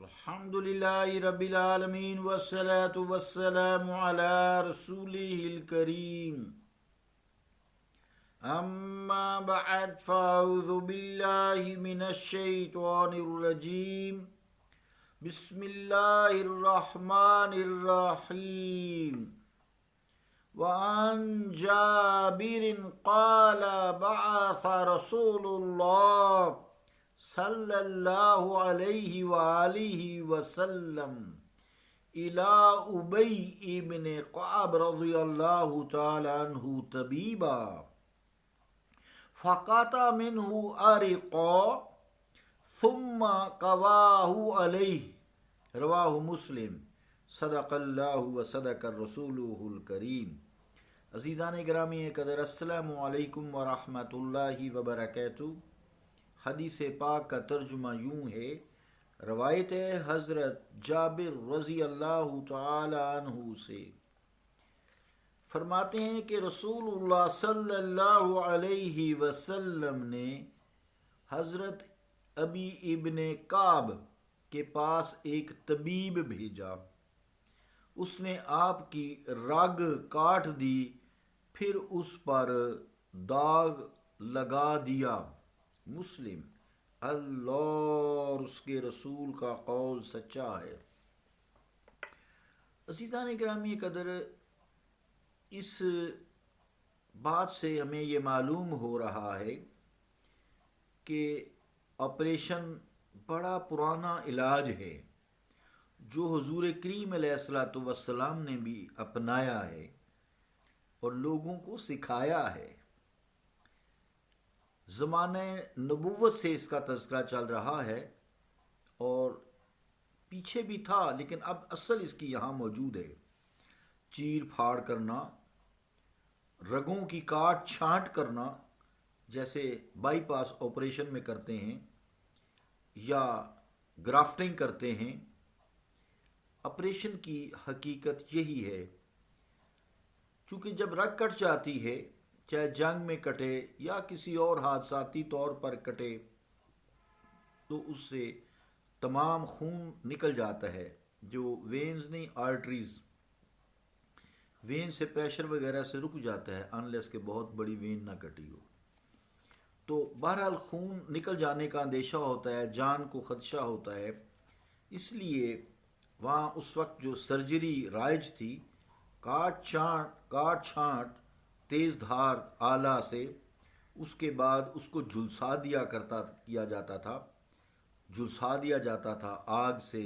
الحمدللہ رب العالمین والصلاة والسلام علی رسولہ الکریم اما بعد فاعوذ باللہ من الشیطان الرجیم بسم اللہ الرحمن الرحیم وعن جابر قال بعث رسول اللہ صلی اللہ علیہ وآلہ وسلم الى ابی ابن کعب رضی اللہ تعالی عنہ طبیبا فقطع منہ ارقا ثم قواہ علیہ رواہ مسلم صدق اللہ و صدق رسولہ الکریم۔ عزیزان گرامی قدر، السلام علیکم ورحمۃ اللہ وبرکاتہ۔ حدیث پاک کا ترجمہ یوں ہے، روایت ہے حضرت جابر رضی اللہ تعالی عنہ سے، فرماتے ہیں کہ رسول اللہ صلی اللہ علیہ وسلم نے حضرت ابی ابن کعب کے پاس ایک طبیب بھیجا۔ اس نے آپ کی رگ کاٹ دی، پھر اس پر داغ لگا دیا۔ مسلم۔ اللہ اور اس کے رسول کا قول سچا ہے۔ عزیزان گرامی قدر، اس بات سے ہمیں یہ معلوم ہو رہا ہے کہ آپریشن بڑا پرانا علاج ہے جو حضور کریم علیہ الصلوۃ والسلام نے بھی اپنایا ہے اور لوگوں کو سکھایا ہے۔ زمانہ نبوت سے اس کا تذکرہ چل رہا ہے اور پیچھے بھی تھا، لیکن اب اصل اس کی یہاں موجود ہے۔ چیر پھاڑ کرنا، رگوں کی کاٹ چھانٹ کرنا، جیسے بائی پاس آپریشن میں کرتے ہیں یا گرافٹنگ کرتے ہیں۔ آپریشن کی حقیقت یہی ہے، چونکہ جب رگ کٹ جاتی ہے، چاہے جنگ میں کٹے یا کسی اور حادثاتی طور پر کٹے، تو اس سے تمام خون نکل جاتا ہے، جو وینز نہیں، آرٹریز، وین سے پریشر وغیرہ سے رک جاتا ہے انلیس کہ بہت بڑی وین نہ کٹی ہو۔ تو بہرحال خون نکل جانے کا اندیشہ ہوتا ہے، جان کو خدشہ ہوتا ہے۔ اس لیے وہاں اس وقت جو سرجری رائج تھی، کاٹ چھانٹ تیز دھار آلہ سے، اس کے بعد اس کو جھلسا کیا جاتا تھا آگ سے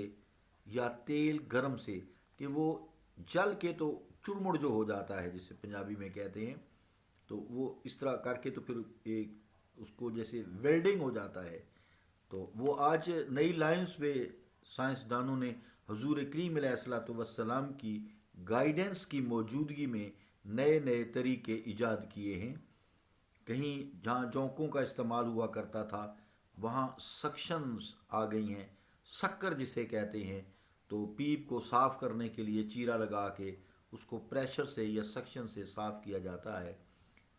یا تیل گرم سے، کہ وہ جل کے تو چڑمڑ جو ہو جاتا ہے جسے پنجابی میں کہتے ہیں، تو وہ اس طرح کر کے تو پھر ایک اس کو جیسے ویلڈنگ ہو جاتا ہے۔ تو وہ آج نئی لائنز پہ سائنسدانوں نے حضور کریم علیہ الصلوۃ والسلام کی گائیڈنس کی موجودگی میں نئے طریقے ایجاد کیے ہیں۔ کہیں جہاں جونکوں کا استعمال ہوا کرتا تھا، وہاں سکشنز آ گئی ہیں، سکر جسے کہتے ہیں۔ تو پیپ کو صاف کرنے کے لیے چیرا لگا کے اس کو پریشر سے یا سکشن سے صاف کیا جاتا ہے۔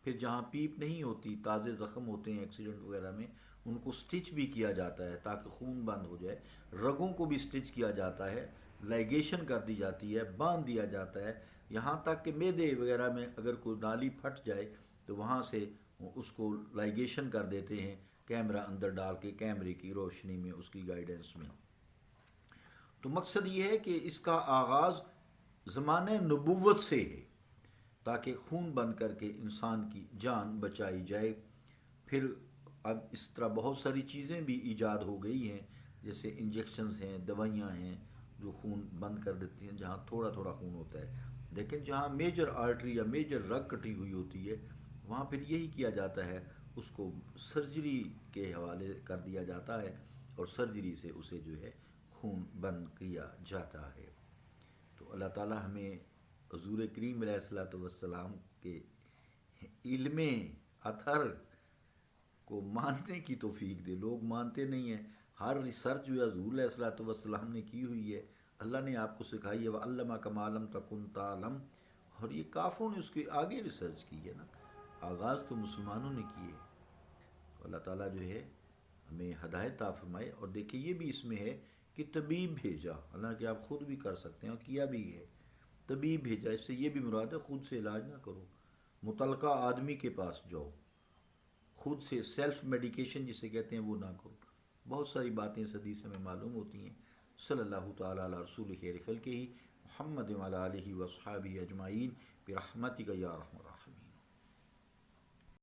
پھر جہاں پیپ نہیں ہوتی، تازے زخم ہوتے ہیں ایکسیڈنٹ وغیرہ میں، ان کو سٹچ بھی کیا جاتا ہے تاکہ خون بند ہو جائے۔ رگوں کو بھی سٹچ کیا جاتا ہے، لائگیشن کر دی جاتی ہے، باندھ دیا جاتا ہے، یہاں تک کہ معدے وغیرہ میں اگر کوئی نالی پھٹ جائے تو وہاں سے اس کو لائگیشن کر دیتے ہیں، کیمرہ اندر ڈال کے، کیمرے کی روشنی میں، اس کی گائیڈنس میں۔ تو مقصد یہ ہے کہ اس کا آغاز زمانہ نبوت سے ہے، تاکہ خون بند کر کے انسان کی جان بچائی جائے۔ پھر اب اس طرح بہت ساری چیزیں بھی ایجاد ہو گئی ہیں، جیسے انجیکشنز ہیں، دوائیاں ہیں جو خون بند کر دیتی ہیں جہاں تھوڑا تھوڑا خون ہوتا ہے۔ لیکن جہاں میجر آرٹری یا میجر رگ کٹی ہوئی ہوتی ہے، وہاں پھر یہی کیا جاتا ہے، اس کو سرجری کے حوالے کر دیا جاتا ہے اور سرجری سے اسے جو ہے خون بند کیا جاتا ہے۔ تو اللہ تعالی ہمیں حضور کریم علیہ الصلوۃ والسلام کے علم اطہر کو ماننے کی توفیق دے۔ لوگ مانتے نہیں ہیں۔ ہر ریسرچ جو حضور علیہ الصلوۃ والسلام نے کی ہوئی ہے، اللہ نے آپ کو سکھائی ہے، وَعَلَّمَكَ مَا لَمْ تَكُنْ تَعْلَمْ، اور یہ کافروں نے اس کے آگے ریسرچ کی ہے نا، آغاز تو مسلمانوں نے کی ہے۔ تو اللہ تعالیٰ جو ہے ہمیں ہدایت عطا فرمائے۔ اور دیکھیں یہ بھی اس میں ہے کہ طبیب بھیجا، حالانکہ آپ خود بھی کر سکتے ہیں اور کیا بھی ہے، طبیب بھیجا، اس سے یہ بھی مراد ہے خود سے علاج نہ کرو، متعلقہ آدمی کے پاس جاؤ، خود سے سیلف میڈیکیشن جسے کہتے ہیں وہ نہ کرو۔ بہت ساری باتیں اس حدیث سے ہمیں معلوم ہوتی ہیں۔ صلی اللہ تعالیٰ علی رسول خیر خلقہ محمد وعلی آلہ وصحابہ اجمعین برحمتک یا ارحم الراحمین۔